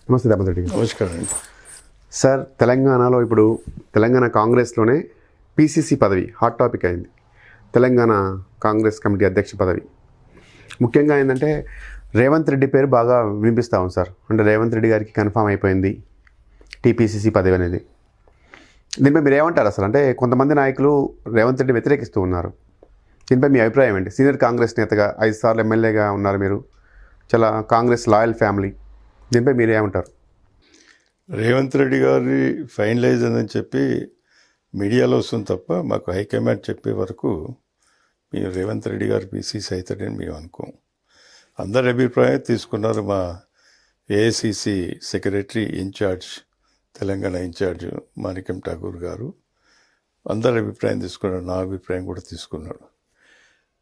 నమస్తే రేవంత్ రెడ్డి గారు. నమస్కారం అండి. సార్, తెలంగాణలో ఇప్పుడు తెలంగాణ కాంగ్రెస్లోనే పీసీసీ పదవి హాట్ టాపిక్ అయింది. తెలంగాణ కాంగ్రెస్ కమిటీ అధ్యక్ష పదవి ముఖ్యంగా ఏంటంటే రేవంత్ రెడ్డి పేరు బాగా వినిపిస్తూ ఉంది సార్. అంటే రేవంత్ రెడ్డి గారికి కన్ఫామ్ అయిపోయింది టీపీసీసీ పదవి అనేది. దీనిపై మీరు ఏమంటారు అసలు? అంటే కొంతమంది నాయకులు రేవంత్ రెడ్డి వ్యతిరేకిస్తూ ఉన్నారు. దీనిపై మీ అభిప్రాయం ఏంటి? సీనియర్ కాంగ్రెస్ నేతగా 5 సార్లు ఎమ్మెల్యేగా ఉన్నారు మీరు, చాలా కాంగ్రెస్ లాయల్ ఫ్యామిలీ, దీనిపై మీరు ఏమంటారు? రేవంత్ రెడ్డి గారి ఫైనలైజ్ అని చెప్పి మీడియాలో వస్తుంది తప్ప మాకు హైకమాండ్ చెప్పే వరకు మేము రేవంత్ రెడ్డి గారు పీసీసీ అవుతాడని మేము అనుకోం. అందరి అభిప్రాయం తీసుకున్నారు. మా AICC secretary incharge, Telangana incharge Manickam Tagore గారు అందరి అభిప్రాయం తీసుకున్నారు. నా అభిప్రాయం కూడా తీసుకున్నాడు.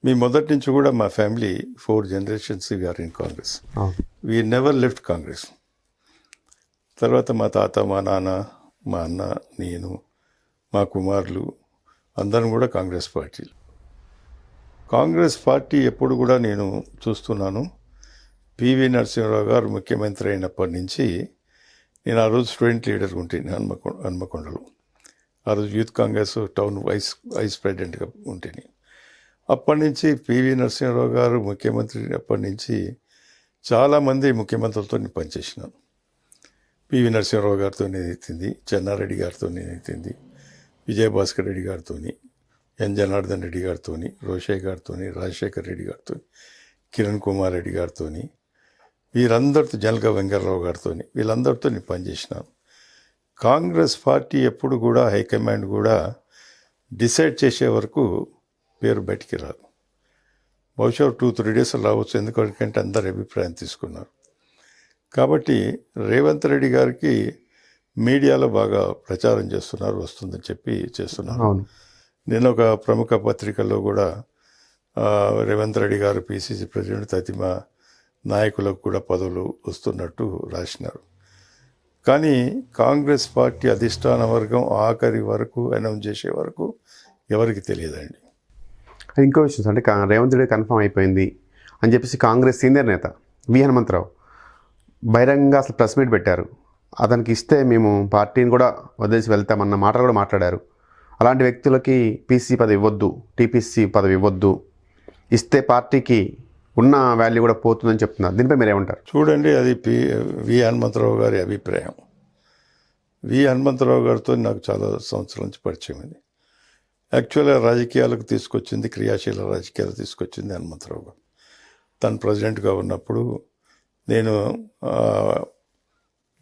మీ మొదటి నుంచి కూడా మా family 4 generations we are in Congress. We never left Congress. తర్వాత మా తాత, మా నాన్న, మా అన్న, నేను, మా కుమారులు అందరం కూడా కాంగ్రెస్ పార్టీలు. కాంగ్రెస్ పార్టీ ఎప్పుడు కూడా నేను చూస్తున్నాను. పివి నరసింహారావు గారు ముఖ్యమంత్రి అయినప్పటి నుంచి నేను ఆ రోజు స్టూడెంట్ లీడర్ ఉంటేనే హన్మకొండలో. ఆ రోజు యూత్ కాంగ్రెస్ టౌన్ వైస్ ప్రెసిడెంట్గా ఉంటేనే. అప్పటి నుంచి పివి నరసింహారావు గారు ముఖ్యమంత్రి అప్పటి నుంచి చాలామంది ముఖ్యమంత్రులతో నేను పనిచేసినాను. పివి నరసింహారావు గారితో నేనైతుంది, చెన్నారెడ్డి గారితో నేనైతుంది, విజయభాస్కర్ రెడ్డి గారితో, ఎన్ జనార్దన్ రెడ్డి గారితో, రోషయ్య గారితో, రాజశేఖర్ రెడ్డి గారితో, కిరణ్ కుమార్ రెడ్డి గారితో, వీరందరితో, జనగా వెంకటరావు గారితో, వీళ్ళందరితో నేను పనిచేసినాను. కాంగ్రెస్ పార్టీ ఎప్పుడు కూడా హైకమాండ్ కూడా డిసైడ్ చేసే వరకు పేరు బయటికి రాదు. బహుశా 2-3 days రావచ్చు, ఎందుకంటే అందరి అభిప్రాయం తీసుకున్నారు. కాబట్టి రేవంత్ రెడ్డి గారికి మీడియాలో బాగా ప్రచారం చేస్తున్నారు, వస్తుందని చెప్పి చేస్తున్నారు. నేను ఒక ప్రముఖ పత్రికల్లో కూడా రేవంత్ రెడ్డి గారు పీసీసీ ప్రెసిడెంట్, తది మా నాయకులకు కూడా పదవులు వస్తున్నట్టు రాసినారు. కానీ కాంగ్రెస్ పార్టీ అధిష్టాన వర్గం ఆఖరి వరకు అనౌన్స్ చేసే వరకు ఎవరికి తెలియదండి. ఇంకో విషయం అంటే రేవంత్ రెడ్డి కన్ఫామ్ అయిపోయింది అని చెప్పేసి కాంగ్రెస్ సీనియర్ నేత వి హనుమంతరావు బహిరంగంగా అసలు ప్రెస్ మీట్ పెట్టారు. అతనికి ఇస్తే మేము పార్టీని కూడా వదిలేసి వెళ్తామన్న మాటలు కూడా మాట్లాడారు. అలాంటి వ్యక్తులకి పీసీ పదవి ఇవ్వద్దు, టీపీసీ పదవి ఇవ్వద్దు, ఇస్తే పార్టీకి ఉన్న వాల్యూ కూడా పోతుందని చెప్తున్నారు. దీనిపై మీరు ఏమంటారు? చూడండి, అది వి హనుమంతరావు గారి అభిప్రాయం. వి హనుమంతరావు గారితో నాకు చాలా సంవత్సరాల నుంచి పరిచయం ఉంది. యాక్చువల్గా రాజకీయాలకు తీసుకొచ్చింది, క్రియాశీల రాజకీయాలు తీసుకొచ్చింది హనుమంతరావు గారు. తను ప్రెసిడెంట్గా ఉన్నప్పుడు నేను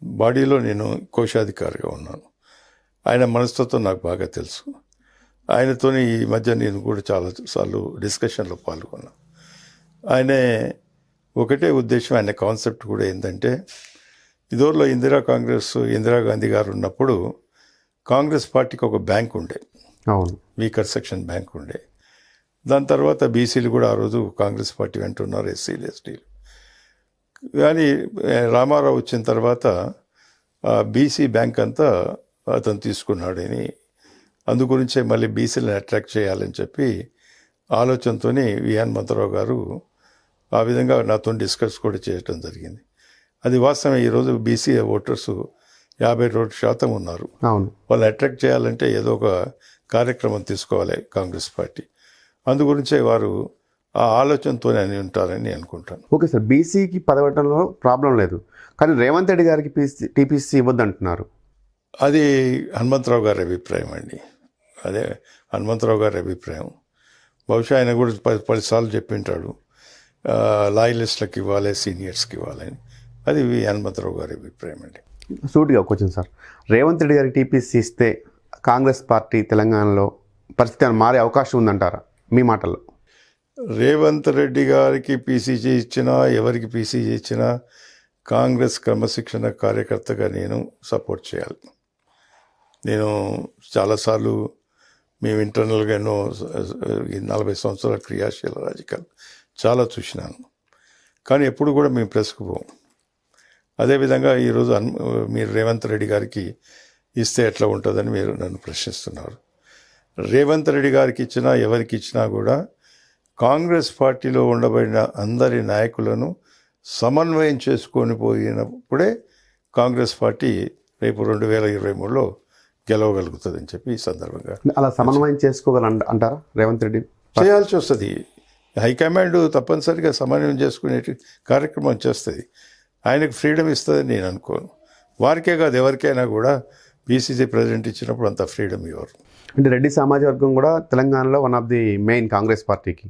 బాడీలో నేను కోశాధికారిగా ఉన్నాను. ఆయన మనస్తత్వం నాకు బాగా తెలుసు. ఆయనతో ఈ మధ్య నేను కూడా చాలాసార్లు డిస్కషన్లో పాల్గొన్నాను. ఆయనే ఒకటే ఉద్దేశం, ఆయన కాన్సెప్ట్ కూడా ఏంటంటే, ఇదివరలో ఇందిరాగాంధీ గారు ఉన్నప్పుడు కాంగ్రెస్ పార్టీకి ఒక బ్యాంక్ ఉండే, అవును, వీకర్ సెక్షన్ బ్యాంక్ ఉండే. దాని తర్వాత బీసీలు కూడా ఆ రోజు కాంగ్రెస్ పార్టీ వెంట ఉన్నారు, ఎస్సీలు ఎస్టీలు. కానీ రామారావు వచ్చిన తర్వాత బీసీ బ్యాంక్ అంతా అతను తీసుకున్నాడని, అందుగురించే మళ్ళీ బీసీలను అట్రాక్ట్ చేయాలని చెప్పి ఆలోచనతో వి హనుమంతరావు గారు ఆ విధంగా నాతో డిస్కస్ కూడా చేయడం జరిగింది. అది వాస్తవం. ఈరోజు బీసీ ఓటర్స్ 52% ఉన్నారు. వాళ్ళు అట్రాక్ట్ చేయాలంటే ఏదో ఒక కార్యక్రమం తీసుకోవాలి కాంగ్రెస్ పార్టీ. అందుగురించే వారు ఆ ఆలోచనతోనే అని ఉంటారని అనుకుంటాను. ఓకే సార్, బీసీకి పదవటంలో ప్రాబ్లం లేదు, కానీ రేవంత్ రెడ్డి గారికి టీపీసీ ఇవ్వద్దు అంటున్నారు. అది హనుమంతరావు గారి అభిప్రాయం అండి. అదే హనుమంతరావు గారి అభిప్రాయం. బహుశా ఆయన కూడా 10 సార్లు చెప్పింటాడు, లాయలిస్టులకు ఇవ్వాలి, సీనియర్స్కి ఇవ్వాలని. అది హనుమంతరావు గారి అభిప్రాయం అండి. సూటిగా క్వశ్చన్ సార్, రేవంత్ రెడ్డి గారికి టీపీసీ ఇస్తే కాంగ్రెస్ పార్టీ తెలంగాణలో పరిస్థితి మారే అవకాశం ఉందంటారా మీ మాటల్లో? రేవంత్ రెడ్డి గారికి పీసీసీ ఇచ్చినా, ఎవరికి పీసీసీ ఇచ్చినా కాంగ్రెస్ క్రమశిక్షణ కార్యకర్తగా నేను సపోర్ట్ చేయాలి. నేను చాలాసార్లు మేము ఇంటర్నల్గా ఎన్నో 40 సంవత్సరాల క్రియాశీల రాజకీయాలు చాలా చూసినాను. కానీ ఎప్పుడు కూడా మేము ప్రెస్కు పోం. అదేవిధంగా ఈరోజు మీరు రేవంత్ రెడ్డి గారికి ఇస్తే ఎట్లా ఉంటుందని మీరు నన్ను ప్రశ్నిస్తున్నారు. రేవంత్ రెడ్డి గారికి ఇచ్చినా, ఎవరికి ఇచ్చినా కూడా కాంగ్రెస్ పార్టీలో ఉండబడిన అందరి నాయకులను సమన్వయం చేసుకొని పోయినప్పుడే కాంగ్రెస్ పార్టీ రేపు 2023లో గెలవగలుగుతుందని చెప్పి ఈ సందర్భంగా అలా సమన్వయం చేసుకోగల అంటారా రేవంత్ రెడ్డి? చేయాల్సి వస్తుంది. హైకమాండ్ తప్పనిసరిగా సమన్వయం చేసుకునే కార్యక్రమం చేస్తుంది. ఆయనకు ఫ్రీడమ్ ఇస్తుందని నేను అనుకోను. వారికే కాదు ఎవరికైనా కూడా పీసీసీ ప్రెసిడెంట్ ఇచ్చినప్పుడు అంత ఫ్రీడమ్ ఇవ్వరు. అంటే రెడ్డి సామాజిక వర్గం కూడా తెలంగాణలో one of the main Congress పార్టీకి,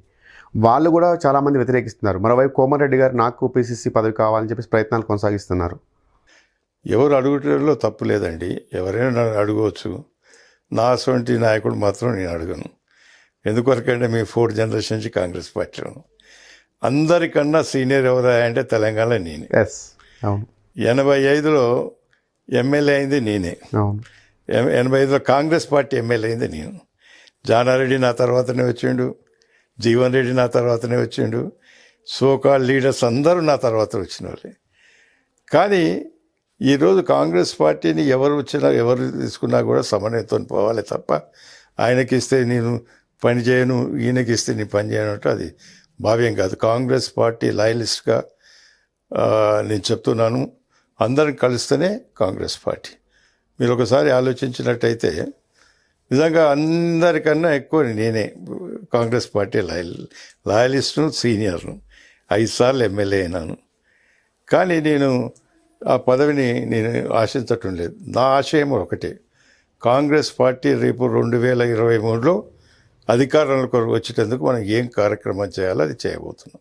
వాళ్ళు కూడా చాలామంది వ్యతిరేకిస్తున్నారు. మరోవైపు కోమటిరెడ్డి గారు నాకు పీసీసీ పదవి కావాలని చెప్పేసి ప్రయత్నాలు కొనసాగిస్తున్నారు. ఎవరు అడుగుటలో తప్పు లేదండి, ఎవరైనా నన్ను అడగవచ్చు. నా అటువంటి నాయకుడు మాత్రం నేను అడగను. ఎందుకొరకంటే మీ 4 జనరేషన్ నుంచి కాంగ్రెస్ పార్టీలో అందరికన్నా సీనియర్ ఎవరా అంటే తెలంగాణలో నేనే. ఎస్, అవును. 85లో ఎమ్మెల్యే అయింది నేనే. అవును. 85లో కాంగ్రెస్ పార్టీ ఎమ్మెల్యే అయింది నేను. జానారెడ్డి నా తర్వాతనే వచ్చిండు, జీవన్ రెడ్డి నా తర్వాతనే వచ్చిండు, సోకాల్ లీడర్స్ అందరూ నా తర్వాత వచ్చిన వాళ్ళే. కానీ ఈరోజు కాంగ్రెస్ పార్టీని ఎవరు వచ్చినా ఎవరు తీసుకున్నా కూడా సమన్వయంతో పోవాలి తప్ప ఆయనకి ఇస్తే నేను పని చేయను, ఈయనకి ఇస్తే నేను పని చేయను అంటే అది భావ్యం కాదు. కాంగ్రెస్ పార్టీ లాయలిస్ట్గా నేను చెప్తున్నాను, అందరం కలిస్తేనే కాంగ్రెస్ పార్టీ. మీరు ఒకసారి ఆలోచించినట్టయితే నిజంగా అందరికన్నా ఎక్కువ నేనే కాంగ్రెస్ పార్టీ లాయలిస్టును, సీనియర్ను. 5 సార్లు ఎమ్మెల్యే అయినాను. కానీ నేను ఆ పదవిని నేను ఆశించటం లేదు. నా ఆశయం ఒకటే, కాంగ్రెస్ పార్టీ రేపు 2023లో అధికారంలోకి వచ్చేటందుకు మనం ఏం కార్యక్రమం చేయాలో అది చేయబోతున్నాం.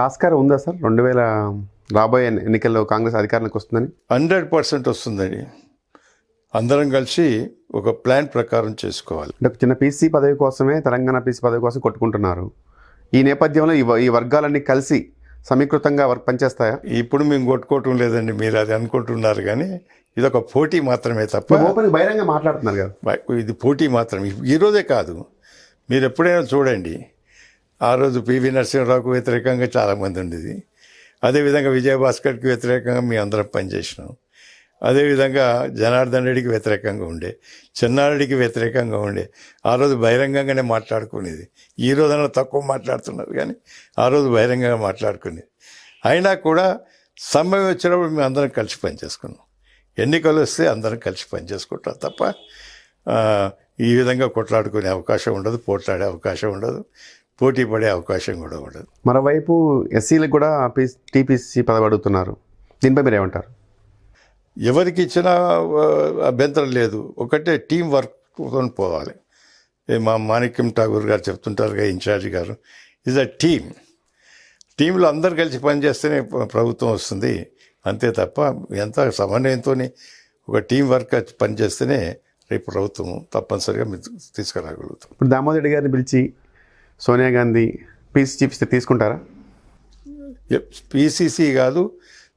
ఆస్కారం ఉందా సార్ 2000 రాబోయే ఎన్నికల్లో కాంగ్రెస్ అధికారంలోకి వస్తుందని? 100% వస్తుందండి. అందరం కలిసి ఒక ప్లాన్ ప్రకారం చేసుకోవాలి. అంటే చిన్న పీసీ పదవి కోసమే, తెలంగాణ పీసీ పదవి కోసం కొట్టుకుంటున్నారు. ఈ నేపథ్యంలో ఈ వర్గాలన్నీ కలిసి సమీకృతంగా పనిచేస్తాయా? ఇప్పుడు మేము కొట్టుకోవటం లేదండి, మీరు అది అనుకుంటున్నారు. కానీ ఇది ఒక పోటీ మాత్రమే తప్ప, ఓపెన్ బహిరంగ మాట్లాడుతున్నారు కదా, ఇది పోటీ మాత్రమే. ఈరోజే కాదు, మీరు ఎప్పుడైనా చూడండి. ఆ రోజు పివి నరసింహరావుకు వ్యతిరేకంగా చాలామంది ఉండేది. అదేవిధంగా విజయభాస్కర్కి వ్యతిరేకంగా మేము అందరం పనిచేసినాం. అదేవిధంగా జనార్దన్ రెడ్డికి వ్యతిరేకంగా ఉండే, చెన్నారెడ్డికి వ్యతిరేకంగా ఉండే. ఆ రోజు బహిరంగంగానే మాట్లాడుకునేది. ఈ రోజున తక్కువ మాట్లాడుతున్నారు, కానీ ఆ రోజు బహిరంగంగా మాట్లాడుకునేది. అయినా కూడా సమయం వచ్చినప్పుడు మేము అందరం కలిసి పనిచేసుకున్నాం. ఎన్నికలు వస్తే అందరం కలిసి పనిచేసుకుంటాం తప్ప ఈ విధంగా కొట్లాడుకునే అవకాశం ఉండదు, పోట్లాడే అవకాశం ఉండదు, పోటీ పడే అవకాశం కూడా ఉండదు. మరోవైపు ఎస్సీలకు కూడా టీపీసీ పదవి అడుగుతున్నారు. దీనిపై మీరు ఏమంటారు? ఎవరికి ఇచ్చినా అభ్యంతరం లేదు, ఒకటే టీం వర్క్తో పోవాలి. మా మాణిక్యం ఠాగూర్ గారు చెప్తుంటారుగా, ఇన్ఛార్జ్ గారు, ఈజ్ అ టీంలో అందరు కలిసి పనిచేస్తేనే ప్రభుత్వం వస్తుంది. అంతే తప్ప ఎంత సమన్వయంతో ఒక టీం వర్క్ పనిచేస్తేనే రేపు ప్రభుత్వం తప్పనిసరిగా తీసుకురాగలుగుతాం. ఇప్పుడు దామోదర్ రెడ్డి గారిని పిలిచి సోనియా గాంధీ పీసీ చీఫ్ తీసుకుంటారా? పీసీసీ కాదు,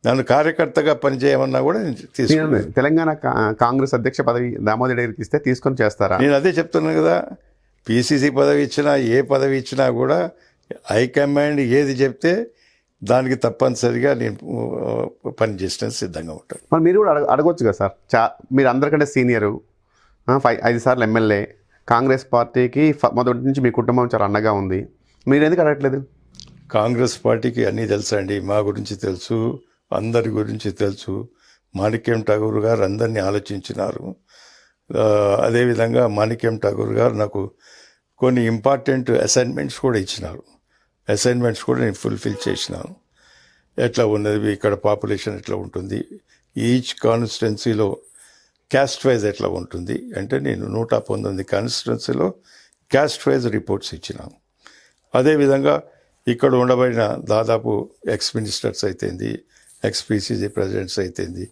నన్ను కార్యకర్తగా పనిచేయమన్నా కూడా నేను తీసుకున్నాను. తెలంగాణ కాంగ్రెస్ అధ్యక్ష పదవి దామోదర్ రెడ్డి గారికి ఇస్తే తీసుకొని చేస్తారా? నేను అదే చెప్తున్నాను కదా, పీసీసీ పదవి ఇచ్చినా ఏ పదవి ఇచ్చినా కూడా హైకమాండ్ ఏది చెప్తే దానికి తప్పనిసరిగా నేను పనిచేయడానికి సిద్ధంగా ఉంటాను. మరి మీరు కూడా అడగొచ్చు కదా సార్, మీరు అందరికంటే సీనియరు, 5 సార్లు ఎమ్మెల్యే, కాంగ్రెస్ పార్టీకి మొదటి నుంచి మీ కుటుంబం చాలా అండగా ఉంది, మీరు ఎందుకు అడగట్లేదు? కాంగ్రెస్ పార్టీకి అన్నీ తెలుసా అండి, మా గురించి తెలుసు, అందరి గురించి తెలుసు. మాణిక్యం ఠాగూర్ గారు అందరినీ ఆలోచించినారు. అదేవిధంగా మాణిక్యం ఠాగూర్ గారు నాకు కొన్ని ఇంపార్టెంట్ అసైన్మెంట్స్ కూడా ఇచ్చినారు. అసైన్మెంట్స్ కూడా నేను ఫుల్ఫిల్ చేసినాను. ఎట్లా ఉన్నది, ఇక్కడ పాపులేషన్ ఎట్లా ఉంటుంది, ఈచ్ కాన్స్టిట్యున్సీలో క్యాస్ట్ వైజ్ ఎట్లా ఉంటుంది అంటే, నేను 119 కాన్స్టిట్యున్సీలో క్యాస్ట్ వైజ్ రిపోర్ట్స్ ఇచ్చినాను. అదేవిధంగా ఇక్కడ ఉండబడిన దాదాపు ఎక్స్ మినిస్టర్స్ అయితేంది, ఎక్స్ పీసీసీ ప్రెసిడెంట్స్ అయితేంది,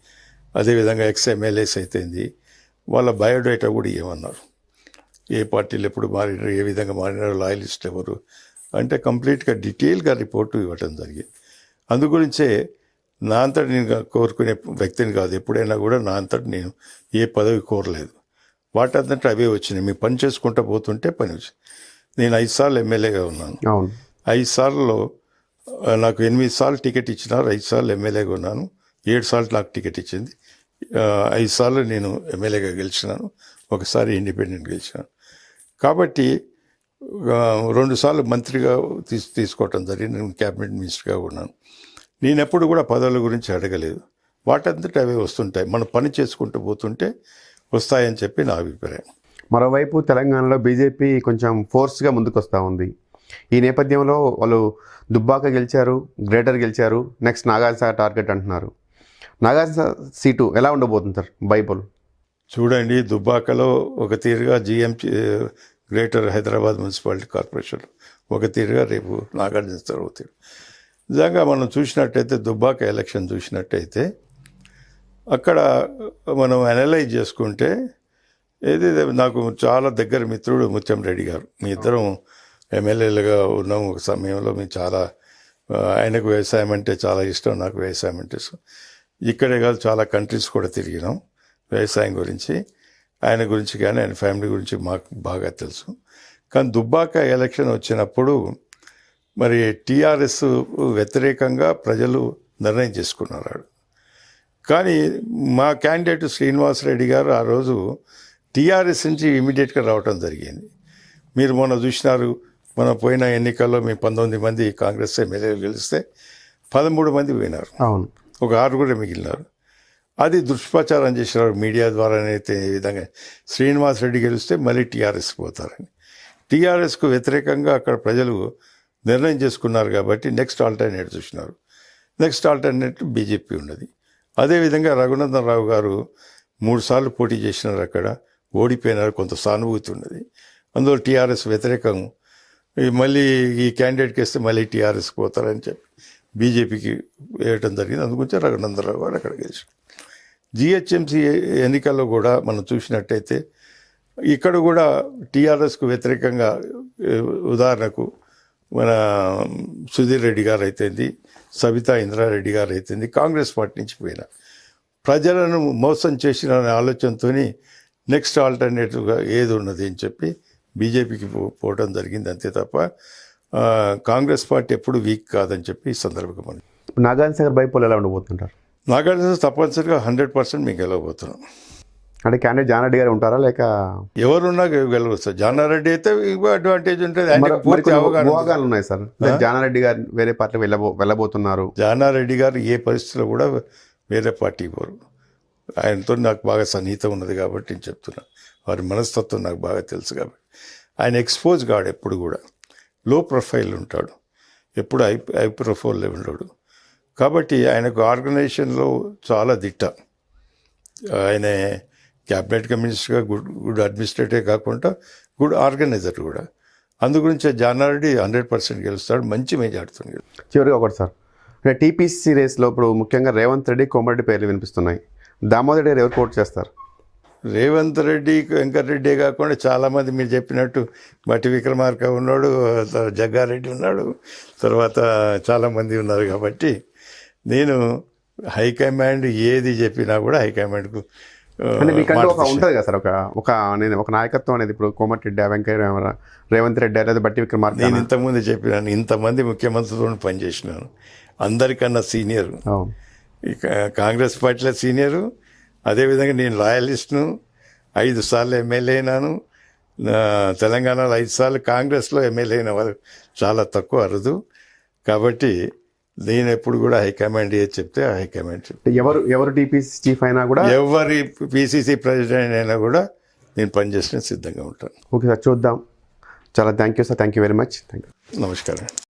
అదేవిధంగా ఎక్స్ ఎమ్మెల్యేస్ అయితేంది, వాళ్ళ బయోడేటా కూడా ఇవ్వమన్నారు. ఏ పార్టీలు ఎప్పుడు మారినారు, ఏ విధంగా మారినారు, లాయలిస్ట్ ఎవరు అంటే కంప్లీట్గా డీటెయిల్గా రిపోర్టు ఇవ్వటం జరిగింది. అందుగురించే నా అంతటి నేను కోరుకునే వ్యక్తిని కాదు. ఎప్పుడైనా కూడా నా అంతటి నేను ఏ పదవి కోరలేదు. వాటంతటి అవే వచ్చినాయి. మీ పని చేసుకుంటూ పోతుంటే పని వచ్చింది. నేను 5 సార్లు ఎమ్మెల్యేగా ఉన్నాను. 5 సార్లలో నాకు 8 సార్లు టికెట్ ఇచ్చినారు. 5 సార్లు ఎమ్మెల్యేగా ఉన్నాను. 7 సార్లు నాకు టికెట్ ఇచ్చింది. 5 సార్లు నేను ఎమ్మెల్యేగా గెలిచినాను, ఒకసారి ఇండిపెండెంట్ గెలిచినాను. కాబట్టి 2 సార్లు మంత్రిగా తీసుకోవటం జరిగింది. నేను క్యాబినెట్ మినిస్టర్గా ఉన్నాను. నేను ఎప్పుడు కూడా పదవుల గురించి అడగలేదు. వాటంతట అవే వస్తుంటాయి. మనం పని చేసుకుంటూ పోతుంటే వస్తాయని చెప్పి నా అభిప్రాయం. మరోవైపు తెలంగాణలో బీజేపీ కొంచెం ఫోర్స్గా ముందుకు వస్తూ ఉంది. ఈ నేపథ్యంలో వాళ్ళు దుబ్బాక గెలిచారు, గ్రేటర్ గెలిచారు, నెక్స్ట్ నాగార్జున టార్గెట్ అంటున్నారు. నాగార్జున సీటు ఎలా ఉండబోతుంది సార్ బైపోల్? చూడండి, దుబ్బాకలో ఒక తీరుగా GMC greater Hyderabad municipality corporation ఒక తీరుగా, రేపు నాగార్జున అవుతాడు. నిజంగా మనం చూసినట్టయితే దుబ్బాక ఎలక్షన్ చూసినట్టయితే అక్కడ మనం అనలైజ్ చేసుకుంటే ఏదైతే నాకు చాలా దగ్గర మిత్రుడు ముత్యం రెడ్డి గారు, మీ ఇద్దరం ఎమ్మెల్యేలుగా ఉన్నాం ఒక సమయంలో. మేము చాలా ఆయనకు వ్యవసాయం అంటే చాలా ఇష్టం, నాకు వ్యవసాయం అంటే ఇష్టం. ఇక్కడే కాదు చాలా కంట్రీస్ కూడా తిరిగినాం వ్యవసాయం గురించి. ఆయన గురించి కానీ ఆయన ఫ్యామిలీ గురించి మాకు బాగా తెలుసు. కానీ దుబ్బాక ఎలక్షన్ వచ్చినప్పుడు మరి టీఆర్ఎస్ వ్యతిరేకంగా ప్రజలు నిర్ణయం చేసుకున్నారు. కానీ మా క్యాండిడేట్ శ్రీనివాసరెడ్డి గారు ఆ రోజు టీఆర్ఎస్ నుంచి ఇమీడియట్గా రావటం జరిగింది. మీరు మొన్న చూసినారు, మన పోయిన ఎన్నికల్లో మేము 19 మంది కాంగ్రెస్ ఎమ్మెల్యేలు గెలిస్తే 13 మంది పోయినారు, అవును, ఒక 6 మిగిలినారు. అది దుష్ప్రచారం చేసినారు మీడియా ద్వారానైతే. ఈ విధంగా శ్రీనివాసరెడ్డి గెలిస్తే మళ్ళీ టీఆర్ఎస్కి పోతారని. టీఆర్ఎస్కు వ్యతిరేకంగా అక్కడ ప్రజలు నిర్ణయం చేసుకున్నారు కాబట్టి నెక్స్ట్ ఆల్టర్నేట్ చూసినారు. నెక్స్ట్ ఆల్టర్నేట్ బీజేపీ ఉన్నది. అదేవిధంగా రఘునందన్ రావు గారు 3 సార్లు పోటీ చేసినారు, అక్కడ ఓడిపోయినారు. కొంత సానుభూతి ఉన్నది. అందులో టీఆర్ఎస్ వ్యతిరేకం, మళ్ళీ ఈ క్యాండిడేట్కి వేస్తే మళ్ళీ టీఆర్ఎస్కి పోతారని చెప్పి బీజేపీకి వేయటం జరిగింది. అందుగురించి రఘునందన్ రావు గారు అక్కడ గెలిచారు. జిహెచ్ఎంసీ ఎన్నికల్లో కూడా మనం చూసినట్టయితే ఇక్కడ కూడా టీఆర్ఎస్కు వ్యతిరేకంగా, ఉదాహరణకు మన సుధీర్ రెడ్డి గారు అయితేంది, సబితా ఇంద్రారెడ్డి గారు అయితేంది, కాంగ్రెస్ పార్టీ నుంచి పోయిన ప్రజలను మోసం చేసిన ఆలోచనతో నెక్స్ట్ ఆల్టర్నేటివ్గా ఏది ఉన్నది అని చెప్పి బీజేపీకి పోవడం జరిగింది. అంతే తప్ప కాంగ్రెస్ పార్టీ ఎప్పుడు వీక్ కాదని చెప్పి ఈ సందర్భంగా మనం. నాగార్జున బైపోల్ ఎలా ఉండబోతుంటారు? నాగార్జున తప్పనిసరిగా 100% మేము గెలవబోతున్నాం. అంటే క్యాండిడేట్ జానారెడ్డి గారు ఉంటారా లేక ఎవరున్నా గెలవచ్చు? జానారెడ్డి అయితే అడ్వాంటేజ్ ఉంటుంది, ఆయనకు పూర్తి అవగాహన ఉన్నాయి సార్. జానారెడ్డి గారు వేరే పార్టీ వెళ్ళబోతున్నారు. జానారెడ్డి గారు ఏ పరిస్థితిలో కూడా వేరే పార్టీ పోరు. ఆయనతో నాకు బాగా సన్నిహితం ఉన్నది కాబట్టి నేను చెప్తున్నా. వారి మనస్తత్వం నాకు బాగా తెలుసు కాబట్టి. ఆయన ఎక్స్పోజ్ కాడు, ఎప్పుడు కూడా లో ప్రొఫైల్ ఉంటాడు, ఎప్పుడు హై ప్రొఫైల్ ఉండడు. కాబట్టి ఆయనకు ఆర్గనైజేషన్లో చాలా దిట్ట. ఆయన క్యాబినెట్ మినిస్టర్గా గుడ్ అడ్మినిస్ట్రేటివ్ కాకుండా గుడ్ ఆర్గనైజర్ కూడా. అందుగురించి జానారెడ్డి 100% గెలుస్తాడు, మంచి మెజార్టీతో గెలుస్తాడు. చివరిగా ఒకటి సార్, అంటే టీపీసీ రేస్లో ఇప్పుడు ముఖ్యంగా రేవంత్ రెడ్డి, కోమరెడ్డి పేర్లు వినిపిస్తున్నాయి. దామోదర్ గారు ఎవరు కోట్ చేస్తారు? రేవంత్ రెడ్డి, వెంకటరెడ్డి కాకుండా చాలామంది మీరు చెప్పినట్టు బట్టి విక్రమార్క ఉన్నాడు, జగ్గారెడ్డి ఉన్నాడు, తర్వాత చాలామంది ఉన్నారు. కాబట్టి నేను హైకమాండ్ ఏది చెప్పినా కూడా హైకమాండ్కు అంటే మీకంటే ఒక ఉంటుంది కదా సార్, ఒక నాయకత్వం అనేది. ఇప్పుడు కోమటిరెడ్డి, వెంకయ్య, రేవంత్ రెడ్డి లేదా బట్టి విక్రమార్క. నేను ఇంతకుముందు చెప్పినాను, ఇంతమంది ముఖ్యమంత్రితో పనిచేసినాను, అందరికన్నా సీనియర్ ఇక కాంగ్రెస్ పార్టీలో సీనియరు. అదేవిధంగా నేను రాయలిస్ట్ను, 5 సార్లు ఎమ్మెల్యే అయినాను. తెలంగాణలో 5 సార్లు, కాంగ్రెస్లో ఎమ్మెల్యే అయిన వాళ్ళు చాలా తక్కువ, అరుదు. కాబట్టి నేను ఎప్పుడు కూడా హైకమాండ్ ఏది చెప్తే హైకమాండ్ చెప్తే, ఎవరు టీపీసీ చీఫ్ అయినా కూడా, ఎవరి పిసిసి ప్రెసిడెంట్ అయినా కూడా నేను పనిచేసిన సిద్ధంగా ఉంటాను. ఓకే సార్, చూద్దాం. చాలా thank you sir, thank you very much. Thank you. నమస్కారం.